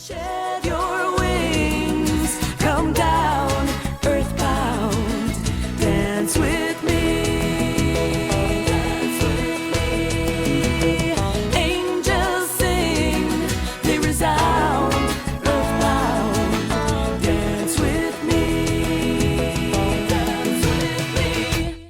Shed your wings, come down, earthbound, dance with me. Dance with me. Angels sing, they resound, earthbound, dance with me. Dance with me.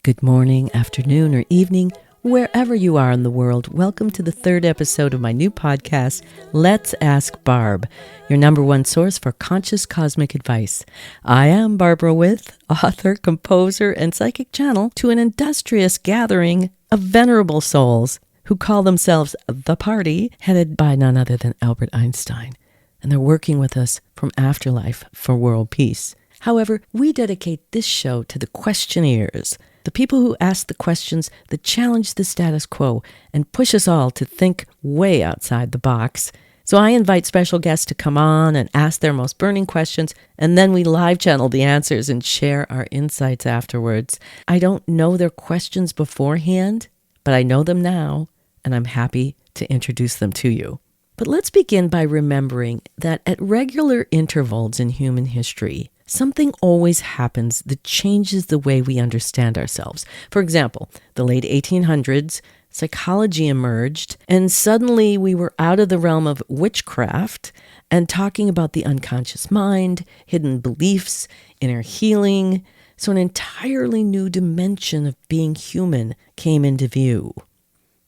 Good morning, afternoon, or evening, wherever you are in the world. Welcome to the third episode of my new podcast, Let's Ask Barb, your number one source for conscious cosmic advice. I am Barbara With, author, composer, and psychic channel to an industrious gathering of venerable souls who call themselves The Party, headed by none other than Albert Einstein. And they're working with us from afterlife for world peace. However, we dedicate this show to the questionnaires, the people who ask the questions that challenge the status quo and push us all to think way outside the box. So I invite special guests to come on and ask their most burning questions, and then we live channel the answers and share our insights afterwards. I don't know their questions beforehand, but I know them now, and I'm happy to introduce them to you. But let's begin by remembering that at regular intervals in human history, something always happens that changes the way we understand ourselves. For example, the late 1800s, psychology emerged, and suddenly we were out of the realm of witchcraft and talking about the unconscious mind, hidden beliefs, inner healing. So an entirely new dimension of being human came into view.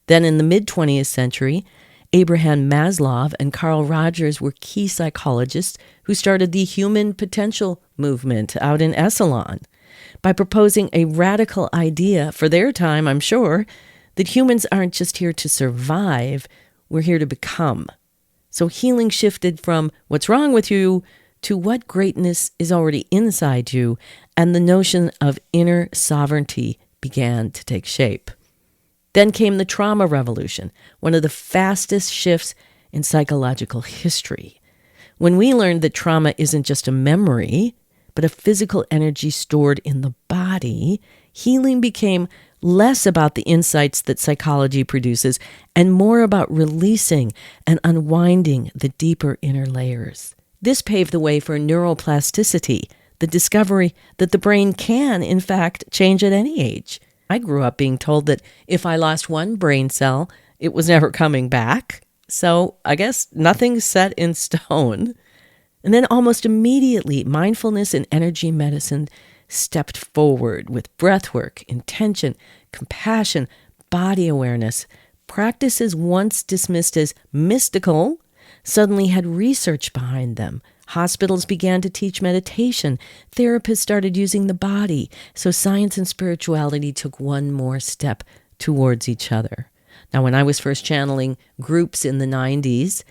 Then in the mid-20th century, Abraham Maslow and Carl Rogers were key psychologists who started the human potential movement out in Esalen by proposing a radical idea for their time, I'm sure, that humans aren't just here to survive, we're here to become. So healing shifted from what's wrong with you to what greatness is already inside you, and the notion of inner sovereignty began to take shape. Then came the trauma revolution, one of the fastest shifts in psychological history. When we learned that trauma isn't just a memory, but a physical energy stored in the body, healing became less about the insights that psychology produces and more about releasing and unwinding the deeper inner layers. This paved the way for neuroplasticity, the discovery that the brain can, in fact, change at any age. I grew up being told that if I lost one brain cell, it was never coming back. So I guess nothing's set in stone. And then almost immediately, mindfulness and energy medicine stepped forward with breathwork, intention, compassion, body awareness. Practices once dismissed as mystical suddenly had research behind them. Hospitals began to teach meditation. Therapists started using the body. So science and spirituality took one more step towards each other. Now, when I was first channeling groups in the 90s,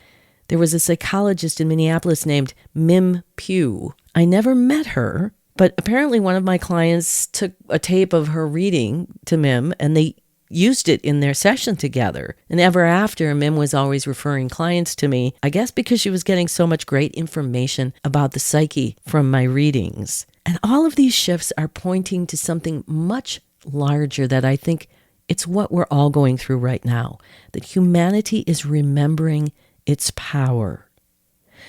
there was a psychologist in Minneapolis named Mim Pugh. I never met her, but apparently one of my clients took a tape of her reading to Mim, and they used it in their session together. And ever after, Mim was always referring clients to me, I guess because she was getting so much great information about the psyche from my readings. And all of these shifts are pointing to something much larger that I think it's what we're all going through right now, that humanity is remembering its power.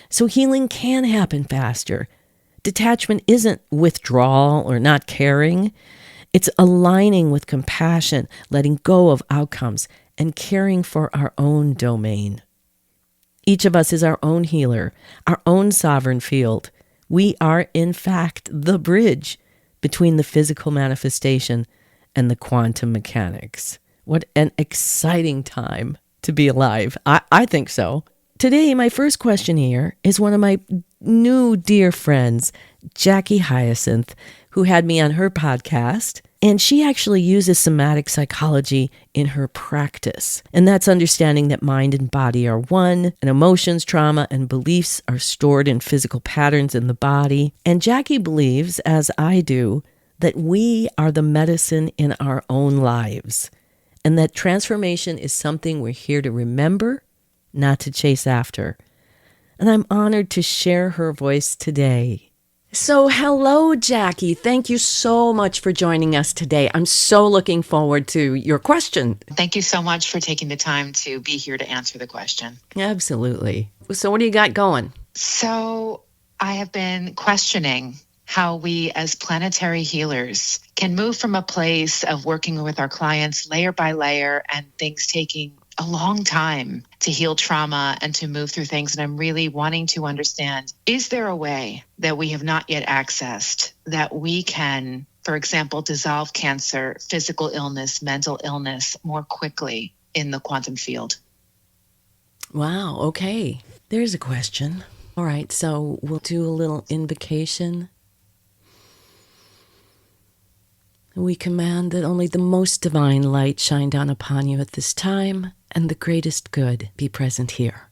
So healing can happen faster. Detachment isn't withdrawal or not caring. It's aligning with compassion, letting go of outcomes, and caring for our own domain. Each of us is our own healer, our own sovereign field. We are, in fact, the bridge between the physical manifestation and the quantum mechanics. What an exciting time to be alive. I think so. Today, my first question here is one of my new dear friends, Jackie Hyacinth, who had me on her podcast, and she actually uses somatic psychology in her practice. And that's understanding that mind and body are one, and emotions, trauma, and beliefs are stored in physical patterns in the body. And Jackie believes, as I do, that we are the medicine in our own lives, and that transformation is something we're here to remember, not to chase after. And I'm honored to share her voice today. So, hello, Jackie. Thank you so much for joining us today. I'm so looking forward to your question. Thank you so much for taking the time to be here to answer the question. Absolutely. So, what do you got going? So, I have been questioning how we as planetary healers can move from a place of working with our clients layer by layer and things taking a long time to heal trauma and to move through things. And I'm really wanting to understand, is there a way that we have not yet accessed that we can, for example, dissolve cancer, physical illness, mental illness more quickly in the quantum field? Wow. Okay. There's a question. All right. So, we'll do a little invocation. We command that only the most divine light shine down upon you at this time, and the greatest good be present here.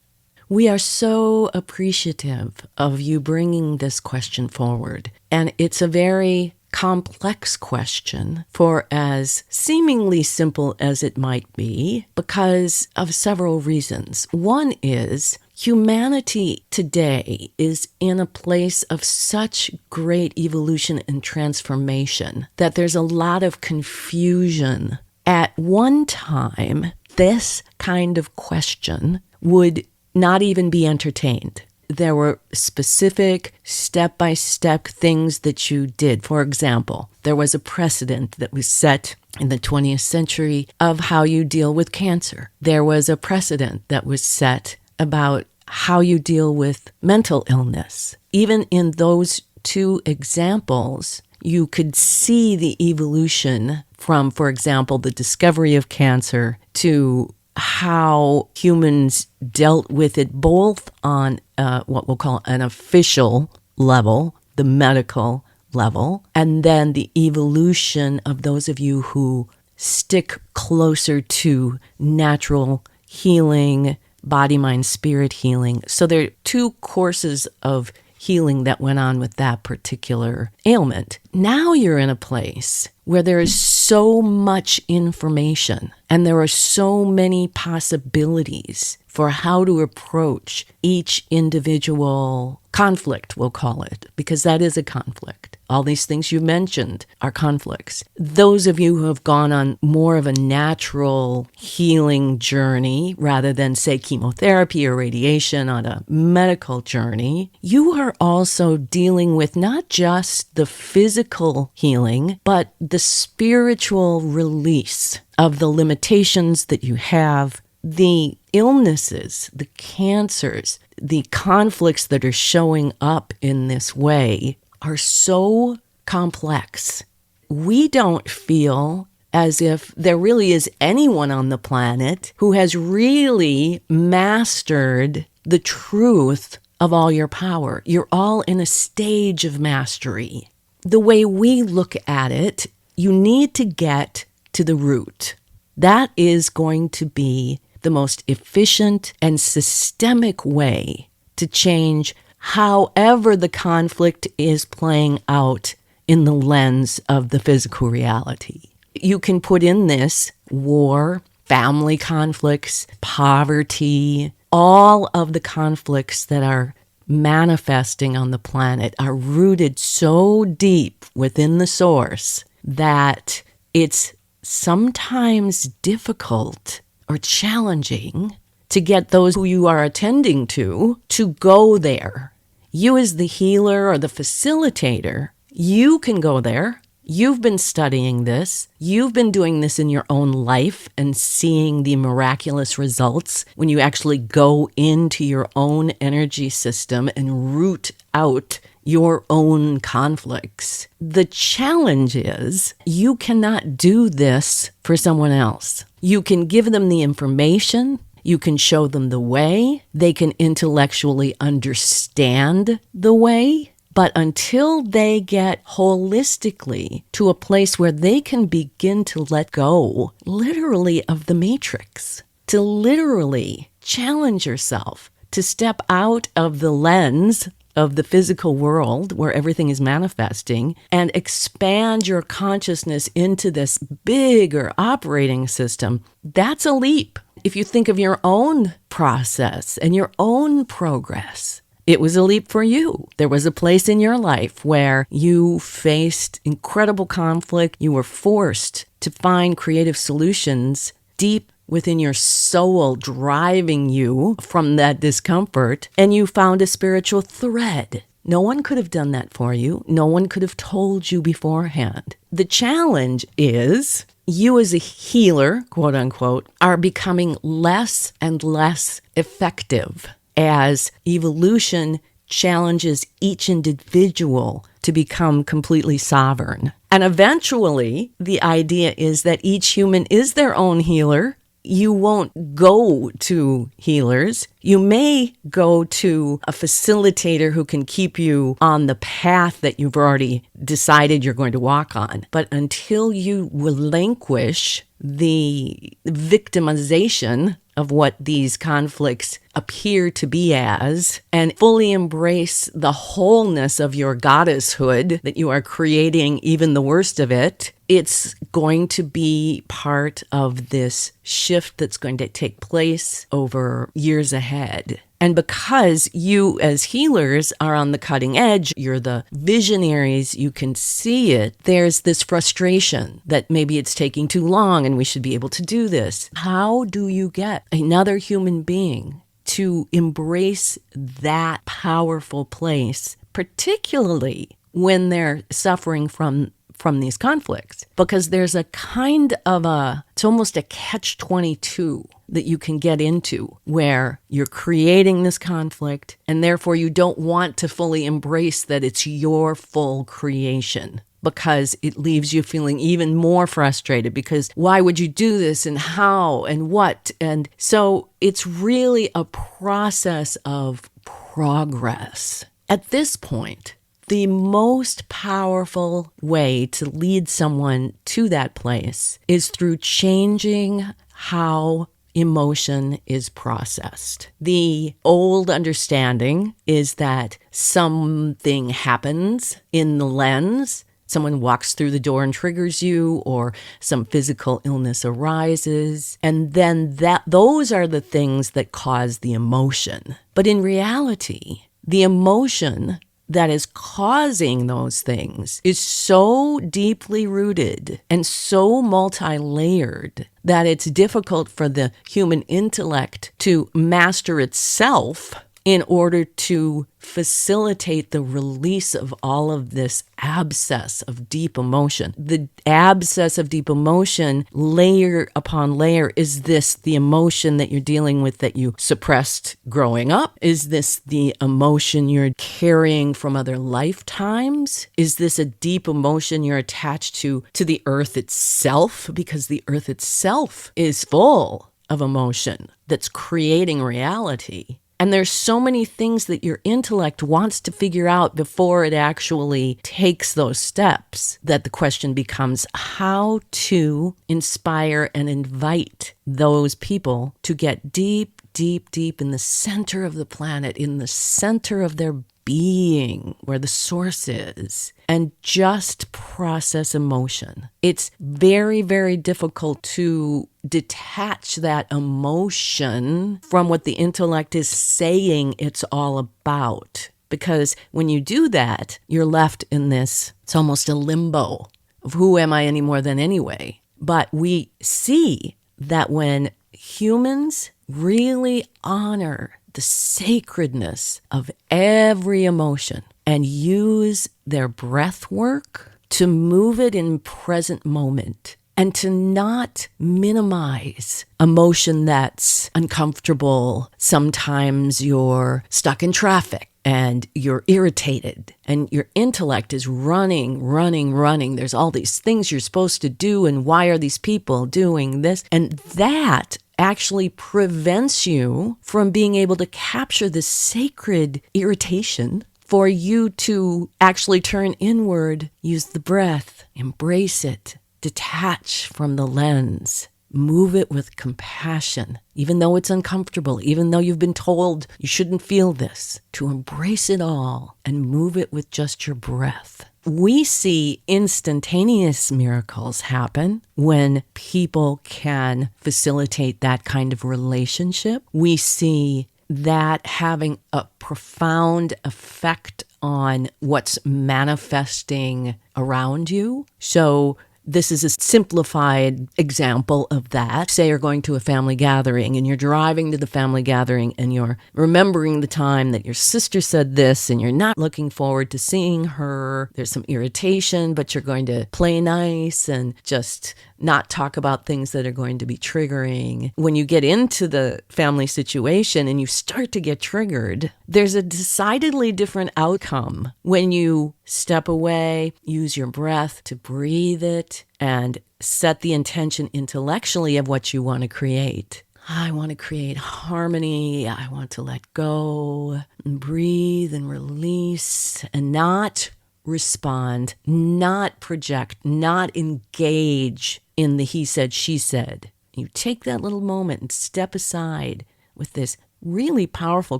We are so appreciative of you bringing this question forward, and it's a very complex question for as seemingly simple as it might be because of several reasons. One is humanity today is in a place of such great evolution and transformation that there's a lot of confusion. At one time, this kind of question would not even be entertained. There were specific step-by-step things that you did. For example, there was a precedent that was set in the 20th century of how you deal with cancer. There was a precedent that was set about how you deal with mental illness. Even in those two examples, you could see the evolution from, for example, the discovery of cancer to how humans dealt with it both on what we'll call an official level, the medical level, and then the evolution of those of you who stick closer to natural healing, body, mind, spirit healing. So there are two courses of healing that went on with that particular ailment. Now you're in a place where there is so much information and there are so many possibilities for how to approach each individual conflict, we'll call it, because that is a conflict. All these things you mentioned are conflicts. Those of you who have gone on more of a natural healing journey rather than, say, chemotherapy or radiation on a medical journey, you are also dealing with not just the physical healing, but the spiritual release of the limitations that you have, the illnesses, the cancers, the conflicts that are showing up in this way are so complex. We don't feel as if there really is anyone on the planet who has really mastered the truth of all your power. You're all in a stage of mastery. The way we look at it, you need to get to the root. That is going to be the most efficient and systemic way to change however the conflict is playing out in the lens of the physical reality. You can put in this war, family conflicts, poverty, all of the conflicts that are manifesting on the planet are rooted so deep within the source that it's sometimes difficult or challenging to get those who you are attending to go there. You as the healer or the facilitator, you can go there. You've been studying this. You've been doing this in your own life and seeing the miraculous results when you actually go into your own energy system and root out your own conflicts. The challenge is you cannot do this for someone else. You can give them the information. You can show them the way. They can intellectually understand the way. But until they get holistically to a place where they can begin to let go, literally, of the matrix, to literally challenge yourself, to step out of the lens of the physical world where everything is manifesting and expand your consciousness into this bigger operating system, that's a leap. If you think of your own process and your own progress, it was a leap for you. There was a place in your life where you faced incredible conflict. You were forced to find creative solutions deep within your soul, driving you from that discomfort, and you found a spiritual thread. No one could have done that for you. No one could have told you beforehand. The challenge is you as a healer, quote unquote, are becoming less and less effective as evolution challenges each individual to become completely sovereign. And eventually, the idea is that each human is their own healer. You won't go to healers. You may go to a facilitator who can keep you on the path that you've already decided you're going to walk on. But until you relinquish the victimization of what these conflicts appear to be as, and fully embrace the wholeness of your goddesshood that you are creating, even the worst of it, it's going to be part of this shift that's going to take place over years ahead. And because you as healers are on the cutting edge, you're the visionaries, you can see it, there's this frustration that maybe it's taking too long and we should be able to do this. How do you get another human being to embrace that powerful place, particularly when they're suffering from these conflicts? Because there's a kind of it's almost a catch-22 that you can get into where you're creating this conflict and therefore you don't want to fully embrace that it's your full creation, because it leaves you feeling even more frustrated because why would you do this and how and what? And so it's really a process of progress. At this point, the most powerful way to lead someone to that place is through changing how emotion is processed. The old understanding is that something happens in the lens. Someone walks through the door and triggers you, or some physical illness arises, and then those are the things that cause the emotion. But in reality, the emotion that is causing those things is so deeply rooted and so multi-layered that it's difficult for the human intellect to master itself in order to facilitate the release of all of this abscess of deep emotion. The abscess of deep emotion, layer upon layer, is this the emotion that you're dealing with that you suppressed growing up? Is this the emotion you're carrying from other lifetimes? Is this a deep emotion you're attached to the earth itself? Because the earth itself is full of emotion that's creating reality. And there's so many things that your intellect wants to figure out before it actually takes those steps that the question becomes how to inspire and invite those people to get deep, deep, deep in the center of the planet, in the center of their being, where the source is, and just process emotion. It's very, very difficult to detach that emotion from what the intellect is saying it's all about. Because when you do that, you're left in this, it's almost a limbo of who am I any more than anyway. But we see that when humans really honor the sacredness of every emotion and use their breath work to move it in present moment and to not minimize emotion that's uncomfortable. Sometimes you're stuck in traffic and you're irritated and your intellect is running. There's all these things you're supposed to do, and why are these people doing this? And that actually prevents you from being able to capture the sacred irritation for you to actually turn inward, use the breath, embrace it, detach from the lens, move it with compassion, even though it's uncomfortable, even though you've been told you shouldn't feel this, to embrace it all and move it with just your breath. We see instantaneous miracles happen when people can facilitate that kind of relationship. We see that having a profound effect on what's manifesting around you. So this is a simplified example of that. Say you're going to a family gathering and you're driving to the family gathering and you're remembering the time that your sister said this and you're not looking forward to seeing her. There's some irritation, but you're going to play nice and just not talk about things that are going to be triggering. When you get into the family situation and you start to get triggered, there's a decidedly different outcome when you step away, use your breath to breathe it, and set the intention intellectually of what you want to create. I want to create harmony. I want to let go and breathe and release and not respond, not project, not engage in the he said, she said. You take that little moment and step aside with this really powerful,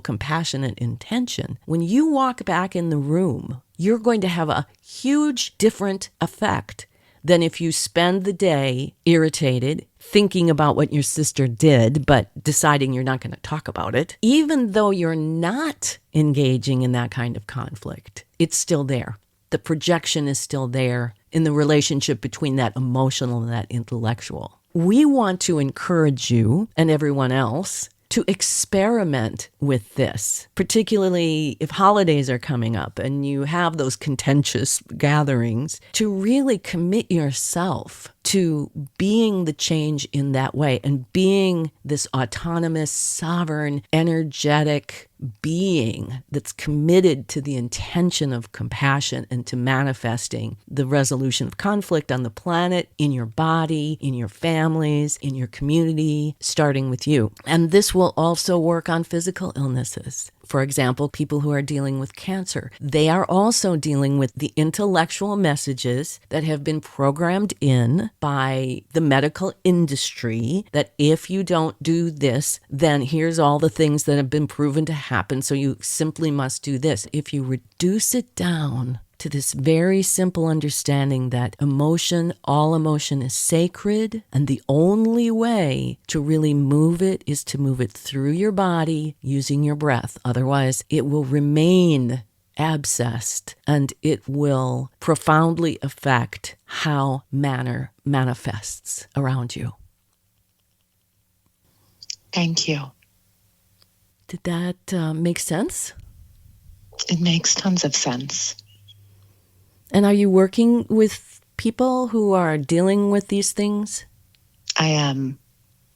compassionate intention. When you walk back in the room, you're going to have a huge different effect than if you spend the day irritated, thinking about what your sister did, but deciding you're not going to talk about it. Even though you're not engaging in that kind of conflict, it's still there. The projection is still there in the relationship between that emotional and that intellectual. We want to encourage you and everyone else to experiment with this, particularly if holidays are coming up and you have those contentious gatherings, to really commit yourself to being the change in that way and being this autonomous, sovereign, energetic being that's committed to the intention of compassion and to manifesting the resolution of conflict on the planet, in your body, in your families, in your community, starting with you. And this will also work on physical illnesses. For example, people who are dealing with cancer, they are also dealing with the intellectual messages that have been programmed in by the medical industry that if you don't do this, then here's all the things that have been proven to happen, so you simply must do this. If you reduce it down to this very simple understanding that emotion, all emotion is sacred, and the only way to really move it is to move it through your body using your breath. Otherwise, it will remain abscessed and it will profoundly affect how matter manifests around you. Thank you. Did that make sense? It makes tons of sense. And are you working with people who are dealing with these things? I am.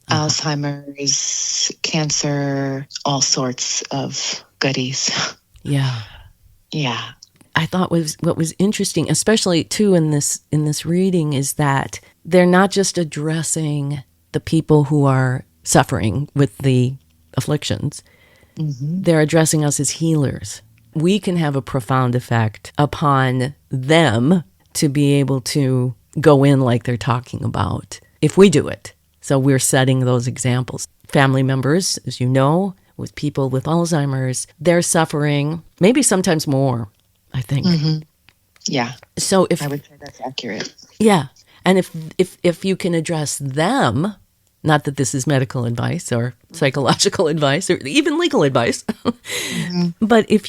Alzheimer's, cancer, all sorts of goodies. Yeah. Yeah. I thought what was interesting, especially too in this reading, is that they're not just addressing the people who are suffering with the afflictions. Mm-hmm. They're addressing us as healers. We can have a profound effect upon them to be able to go in like they're talking about if we do it. So we're setting those examples. Family members, as you know, with people with Alzheimer's, they're suffering maybe sometimes more, I think. Mm-hmm. Yeah. So if I would say that's accurate. Yeah. And if you can address them, not that this is medical advice or psychological advice or even legal advice, mm-hmm. but if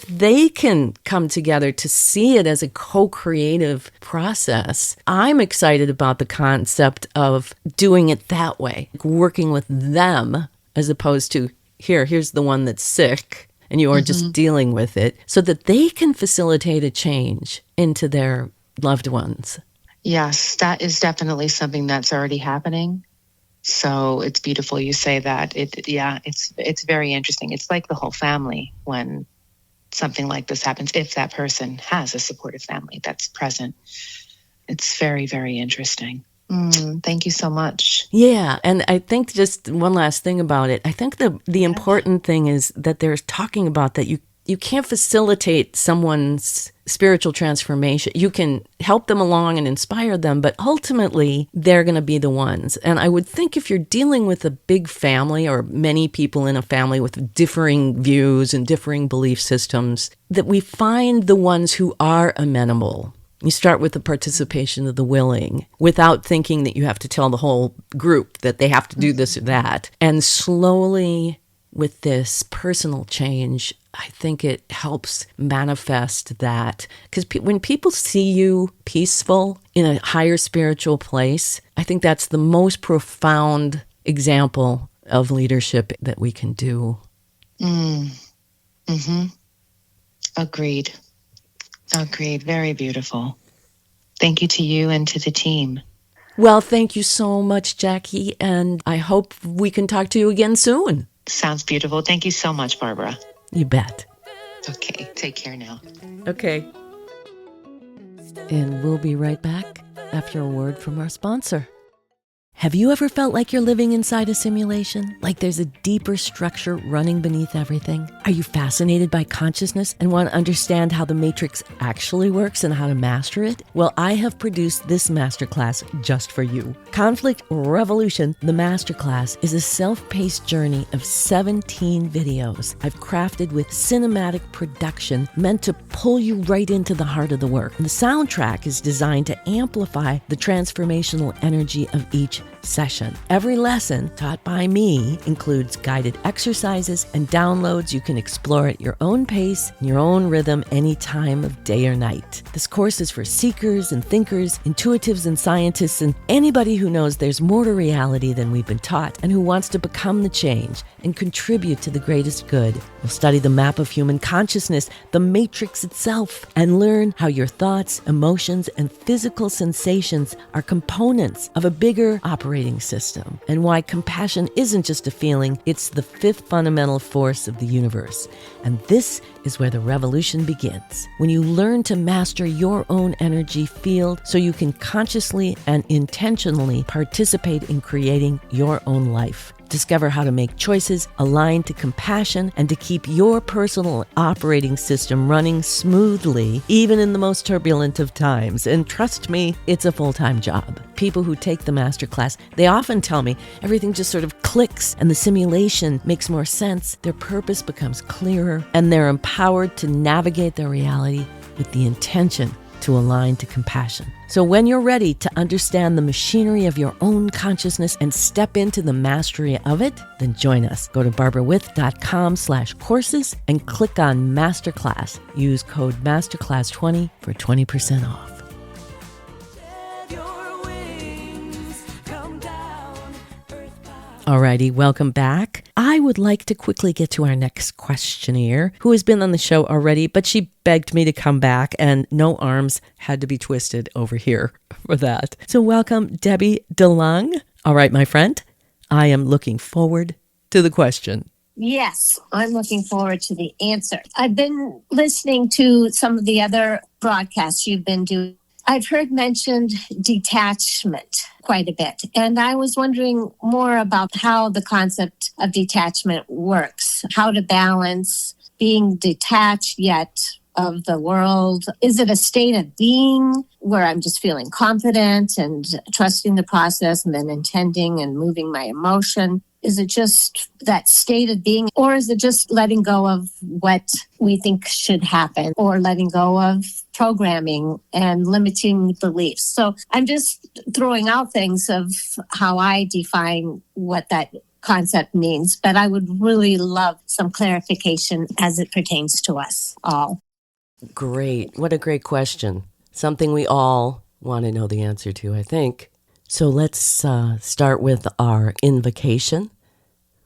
they can come together to see it as a co-creative process, I'm excited about the concept of doing it that way, working with them as opposed to here's the one that's sick and you are mm-hmm. just dealing with it, so that they can facilitate a change into their loved ones. Yes, that is definitely something that's already happening. So it's beautiful you say that. It's very interesting. It's like the whole family when something like this happens, if that person has a supportive family that's present. It's very, very interesting. Thank you so much. Yeah, and I think just one last thing about it. I think the important thing is that they're talking about that you can't facilitate someone's spiritual transformation. You can help them along and inspire them, but ultimately they're going to be the ones. And I would think if you're dealing with a big family or many people in a family with differing views and differing belief systems, that we find the ones who are amenable. You start with the participation of the willing without thinking that you have to tell the whole group that they have to do this or that, and slowly with this personal change, I think it helps manifest that. Because when people see you peaceful in a higher spiritual place, I think that's the most profound example of leadership that we can do. Agreed. Very beautiful. Thank you to you and to the team. Well, thank you so much, Jackie, and I hope we can talk to you again soon. Sounds beautiful. Thank you so much, Barbara. You bet. Okay, take care now. Okay. And we'll be right back after a word from our sponsor. Have you ever felt like you're living inside a simulation? Like there's a deeper structure running beneath everything? Are you fascinated by consciousness and want to understand how the matrix actually works and how to master it? Well, I have produced this masterclass just for you. Conflict Revolution, the masterclass, is a self-paced journey of 17 videos I've crafted with cinematic production meant to pull you right into the heart of the work. And the soundtrack is designed to amplify the transformational energy of each session. Every lesson taught by me includes guided exercises and downloads you can explore at your own pace, in your own rhythm, any time of day or night. This course is for seekers and thinkers, intuitives and scientists, and anybody who knows there's more to reality than we've been taught and who wants to become the change and contribute to the greatest good. We'll study the map of human consciousness, the matrix itself, and learn how your thoughts, emotions, and physical sensations are components of a bigger operating system, and why compassion isn't just a feeling, it's the fifth fundamental force of the universe. And this is where the revolution begins. When you learn to master your own energy field so you can consciously and intentionally participate in creating your own life. Discover how to make choices aligned to compassion and to keep your personal operating system running smoothly, even in the most turbulent of times. And trust me, it's a full-time job. People who take the masterclass, they often tell me everything just sort of clicks and the simulation makes more sense. Their purpose becomes clearer and they're empowered to navigate their reality with the intention to align to compassion. So when you're ready to understand the machinery of your own consciousness and step into the mastery of it, then join us. Go to barbarawith.com/courses and click on Masterclass. Use code Masterclass20 for 20% off. Alrighty, welcome back. I would like to quickly get to our next questioner, who has been on the show already, but she begged me to come back, and no arms had to be twisted over here for that. So welcome, Debbie DeLong. All right, my friend, I am looking forward to the question. Yes, I'm looking forward to the answer. I've been listening to some of the other broadcasts you've been doing. I've heard mentioned detachment quite a bit, and I was wondering more about how the concept of detachment works, how to balance being detached yet of the world. Is it a state of being where I'm just feeling confident and trusting the process and then intending and moving my emotion? Is it just that state of being, or is it just letting go of what we think should happen, or letting go of programming and limiting beliefs? So I'm just throwing out things of how I define what that concept means, but I would really love some clarification as it pertains to us all. Great. What a great question. Something we all want to know the answer to, I think. So let's start with our invocation.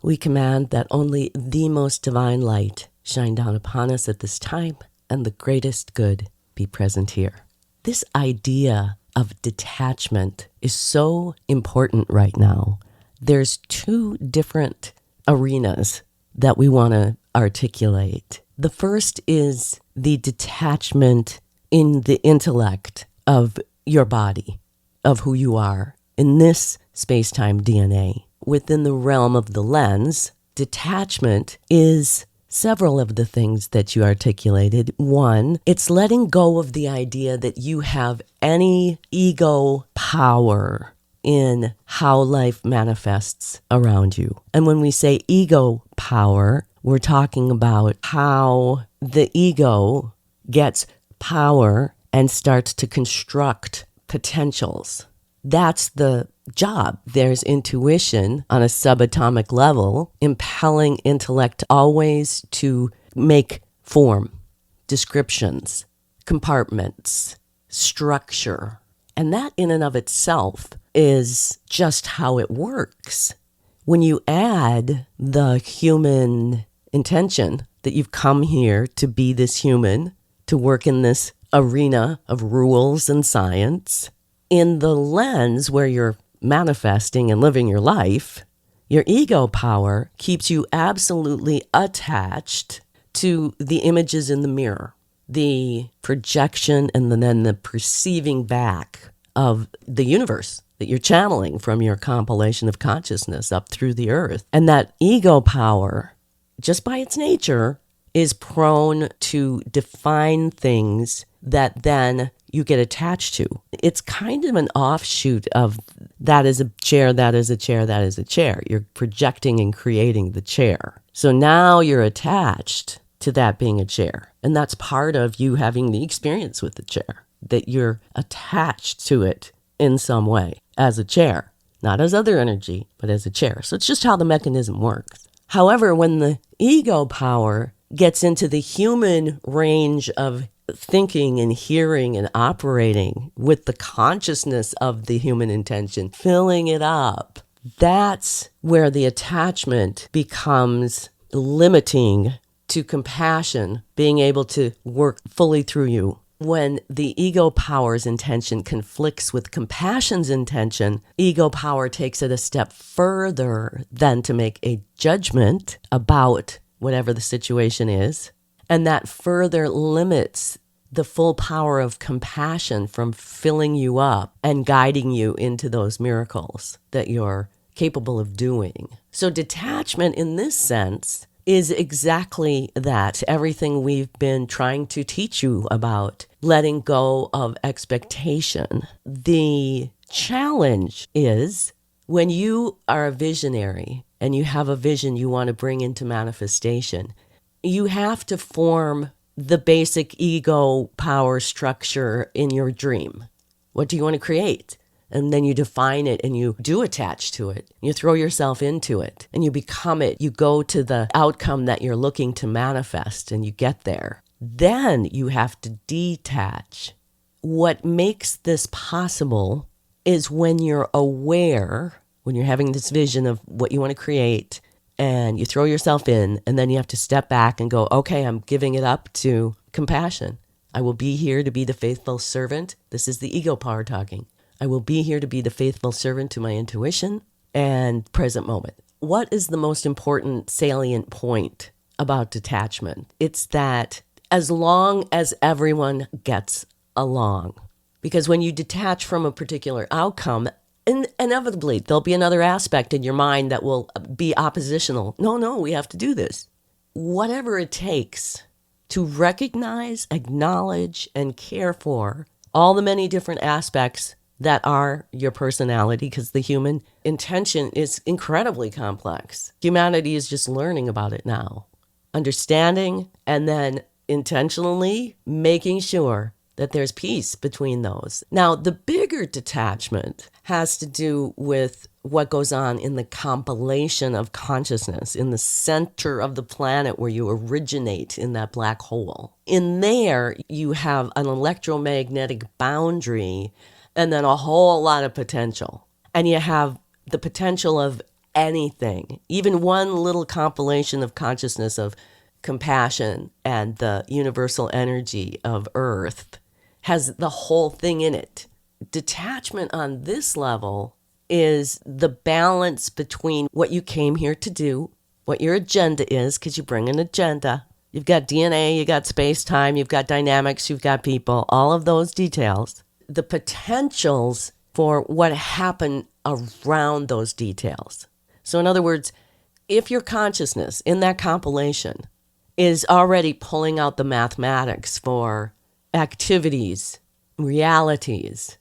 We command that only the most divine light shine down upon us at this time, and the greatest good be present here. This idea of detachment is so important right now. There's two different arenas that we want to articulate. The first is the detachment in the intellect of your body, of who you are in this space-time DNA. Within the realm of the lens, detachment is several of the things that you articulated. One, it's letting go of the idea that you have any ego power in how life manifests around you. And when we say ego power, we're talking about how the ego gets power and starts to construct potentials. That's the job. There's intuition on a subatomic level, impelling intellect always to make form, descriptions, compartments, structure. And that in and of itself is just how it works. When you add the human intention that you've come here to be this human, to work in this arena of rules and science, in the lens where you're manifesting and living your life, your ego power keeps you absolutely attached to the images in the mirror, the projection and then the perceiving back of the universe that you're channeling from your compilation of consciousness up through the earth. And that ego power, just by its nature, is prone to define things that then you get attached to. It's kind of an offshoot of that is a chair, that is a chair, that is a chair. You're projecting and creating the chair. So now you're attached to that being a chair. And that's part of you having the experience with the chair, that you're attached to it in some way as a chair, not as other energy, but as a chair. So it's just how the mechanism works. However, when the ego power gets into the human range of thinking and hearing and operating with the consciousness of the human intention, filling it up, that's where the attachment becomes limiting to compassion, being able to work fully through you. When the ego power's intention conflicts with compassion's intention, ego power takes it a step further than to make a judgment about whatever the situation is. And that further limits the full power of compassion from filling you up and guiding you into those miracles that you're capable of doing. So detachment in this sense is exactly that. Everything we've been trying to teach you about, letting go of expectation. The challenge is when you are a visionary and you have a vision you want to bring into manifestation, you have to form the basic ego power structure in your dream. What do you want to create? And then you define it and you do attach to it. You throw yourself into it and you become it. You go to the outcome that you're looking to manifest and you get there. Then you have to detach. What makes this possible is when you're aware, when you're having this vision of what you want to create, and you throw yourself in, and then you have to step back and go, okay, I'm giving it up to compassion. I will be here to be the faithful servant. This is the ego power talking. I will be here to be the faithful servant to my intuition and present moment. What is the most important salient point about detachment? It's that as long as everyone gets along, because when you detach from a particular outcome, inevitably there'll be another aspect in your mind that will be oppositional. No, we have to do this. Whatever it takes to recognize, acknowledge, and care for all the many different aspects that are your personality, because the human intention is incredibly complex. Humanity is just learning about it now, understanding, and then intentionally making sure that there's peace between those. Now, the bigger detachment has to do with what goes on in the compilation of consciousness, in the center of the planet where you originate in that black hole. In there, you have an electromagnetic boundary and then a whole lot of potential. And you have the potential of anything, even one little compilation of consciousness of compassion and the universal energy of Earth has the whole thing in it. Detachment on this level is the balance between what you came here to do, what your agenda is, because you bring an agenda. You've got DNA, you got space-time, you've got dynamics, you've got people, all of those details. The potentials for what happened around those details. So in other words, if your consciousness in that compilation is already pulling out the mathematics for activities, realities,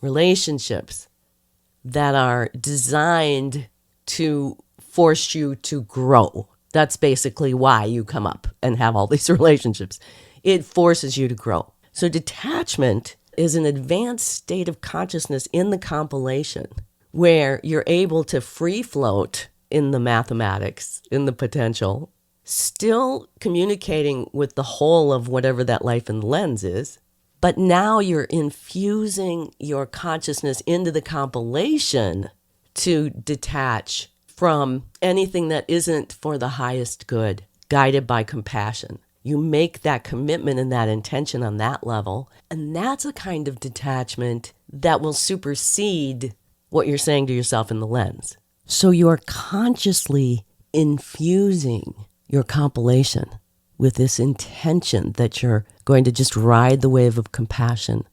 relationships that are designed to force you to grow. That's basically why you come up and have all these relationships. It forces you to grow. So detachment is an advanced state of consciousness in the compilation where you're able to free float in the mathematics, in the potential, still communicating with the whole of whatever that life in the lens is. But now you're infusing your consciousness into the compilation to detach from anything that isn't for the highest good, guided by compassion. You make that commitment and that intention on that level, and that's a kind of detachment that will supersede what you're saying to yourself in the lens. So you're consciously infusing your compilation with this intention that you're going to just ride the wave of compassion.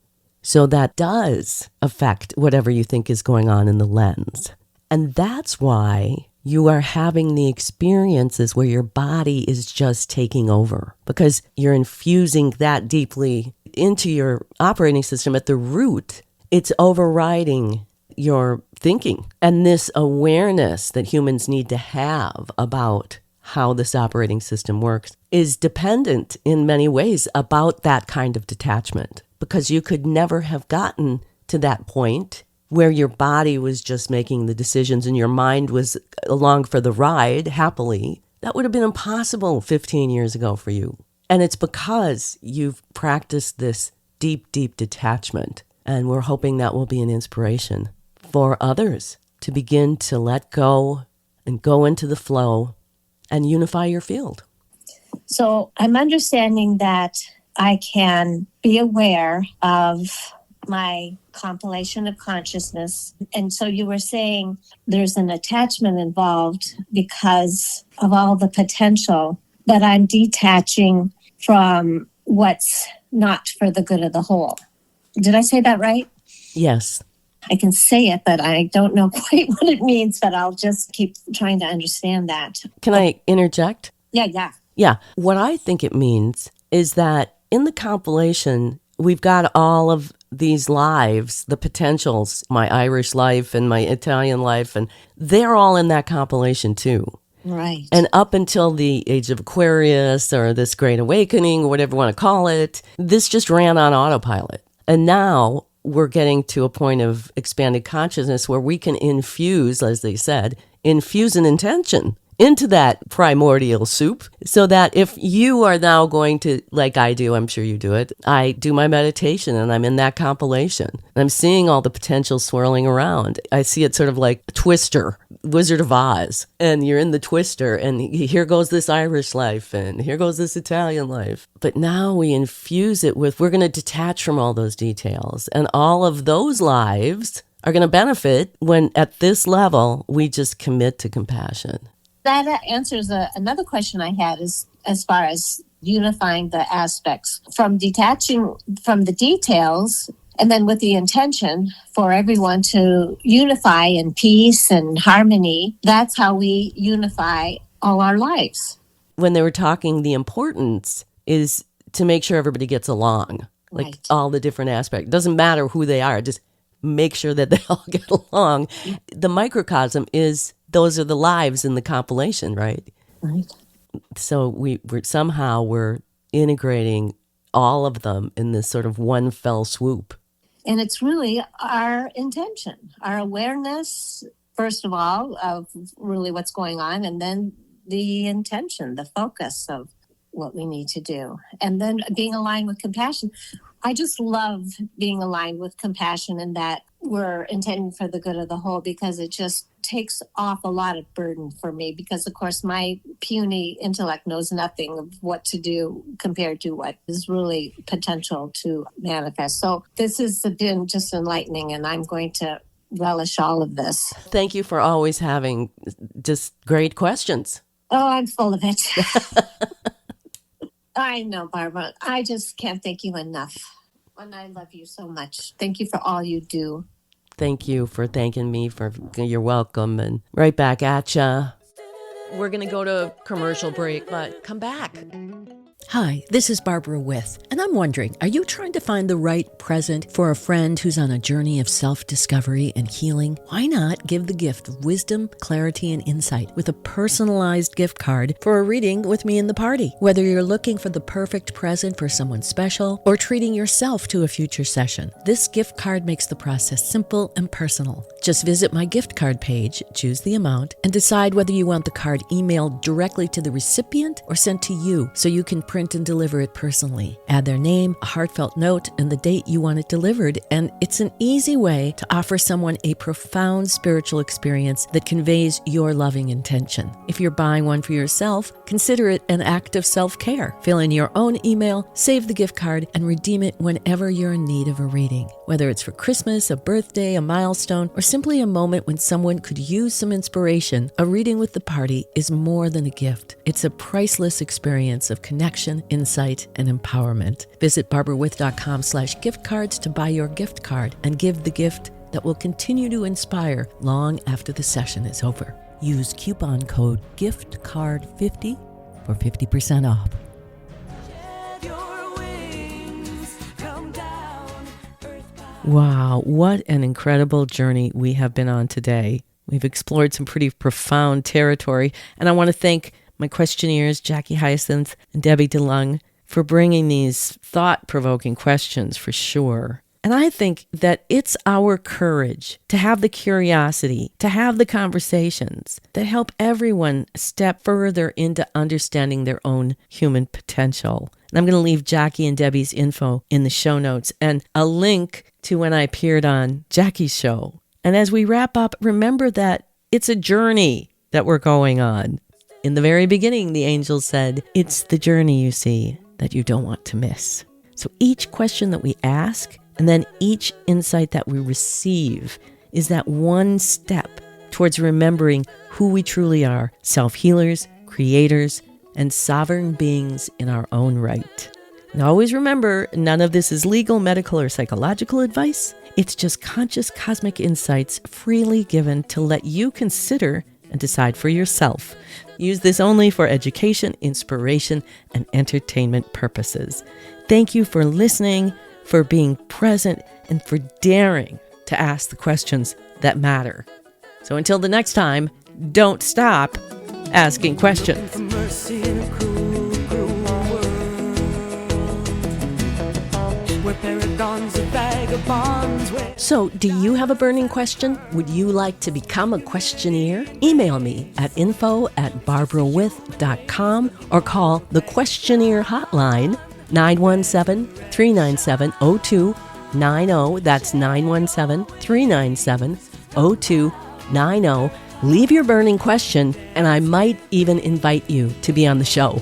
So that does affect whatever you think is going on in the lens. And that's why you are having the experiences where your body is just taking over, because you're infusing that deeply into your operating system at the root. It's overriding your thinking and this awareness that humans need to have about how this operating system works is dependent in many ways about that kind of detachment, because you could never have gotten to that point where your body was just making the decisions and your mind was along for the ride happily. That would have been impossible 15 years ago for you. And it's because you've practiced this deep, deep detachment. And we're hoping that will be an inspiration for others to begin to let go and go into the flow and unify your field. So I'm understanding that I can be aware of my compilation of consciousness. And so you were saying there's an attachment involved because of all the potential, but I'm detaching from what's not for the good of the whole. Did I say that right? Yes. I can say it, but I don't know quite what it means, but I'll just keep trying to understand that. Can I interject? Yeah. Yeah. What I think it means is that in the compilation, we've got all of these lives, the potentials, my Irish life and my Italian life, and they're all in that compilation too. Right. And up until the age of Aquarius or this great awakening, or whatever you want to call it, this just ran on autopilot. And now we're getting to a point of expanded consciousness where we can infuse, as they said, infuse an intention into that primordial soup, so that if you are now going to, like I do, I'm sure you do it, I do my meditation and I'm in that compilation. And I'm seeing all the potential swirling around. I see it sort of like a twister, Wizard of Oz. And you're in the twister and here goes this Irish life and here goes this Italian life. But now we infuse it with, we're going to detach from all those details. And all of those lives are going to benefit when at this level, we just commit to compassion. That answers another question I had, is as far as unifying the aspects from detaching from the details, and then with the intention for everyone to unify in peace and harmony. That's how we unify all our lives. When they were talking, the importance is to make sure everybody gets along, like Right. all the different aspects. Doesn't matter who they are, just make sure that they all get along. Yeah. The microcosm is, those are the lives in the compilation, right? Right. So we're integrating all of them in this sort of one fell swoop. And it's really our intention, our awareness, first of all, of really what's going on, and then the intention, the focus of what we need to do. And then being aligned with compassion. I just love being aligned with compassion, and that we're intending for the good of the whole, because it just takes off a lot of burden for me, because of course my puny intellect knows nothing of what to do compared to what is really potential to manifest. So this has been just enlightening, and I'm going to relish all of this. Thank you for always having just great questions. Oh, I'm full of it. I know, Barbara. I just can't thank you enough. And I love you so much. Thank you for all you do. Thank you for thanking me. You're welcome. And right back at ya. We're going to go to commercial break, but come back. Hi, this is Barbara With, and I'm wondering, are you trying to find the right present for a friend who's on a journey of self-discovery and healing? Why not give the gift of wisdom, clarity, and insight with a personalized gift card for a reading with me in the party? Whether you're looking for the perfect present for someone special or treating yourself to a future session, this gift card makes the process simple and personal. Just visit my gift card page, choose the amount, and decide whether you want the card emailed directly to the recipient or sent to you so you can print and deliver it personally. Add their name, a heartfelt note, and the date you want it delivered, and it's an easy way to offer someone a profound spiritual experience that conveys your loving intention. If you're buying one for yourself, consider it an act of self-care. Fill in your own email, save the gift card, and redeem it whenever you're in need of a reading. Whether it's for Christmas, a birthday, a milestone, or simply a moment when someone could use some inspiration, a reading with the party is more than a gift. It's a priceless experience of connection, insight, and empowerment. Visit barbarawith.com/gift cards to buy your gift card and give the gift that will continue to inspire long after the session is over. Use coupon code GIFTCARD50 for 50% off. Shed your wings, come down, earthbound. Wow, what an incredible journey we have been on today. We've explored some pretty profound territory, and I want to thank my questionnaires, Jackie Hyacinth and Debbie DeLung, for bringing these thought-provoking questions for sure. And I think that it's our courage to have the curiosity, to have the conversations that help everyone step further into understanding their own human potential. And I'm going to leave Jackie and Debbie's info in the show notes and a link to when I appeared on Jackie's show. And as we wrap up, remember that it's a journey that we're going on. In the very beginning, the angels said, it's the journey, you see, that you don't want to miss. So each question that we ask, and then each insight that we receive, is that one step towards remembering who we truly are, self-healers, creators, and sovereign beings in our own right. And always remember, none of this is legal, medical, or psychological advice. It's just conscious cosmic insights freely given to let you consider and decide for yourself. Use this only for education, inspiration, and entertainment purposes. Thank you for listening, for being present, and for daring to ask the questions that matter. So until the next time, don't stop asking questions. For mercy in a cruel, cruel world, where paragons are vagabonds, where So, do you have a burning question? Would you like to become a questionnaire? Email me at info@barbarawith.com or call the questionnaire hotline 917-397-0290. That's 917-397-0290. Leave your burning question, and I might even invite you to be on the show.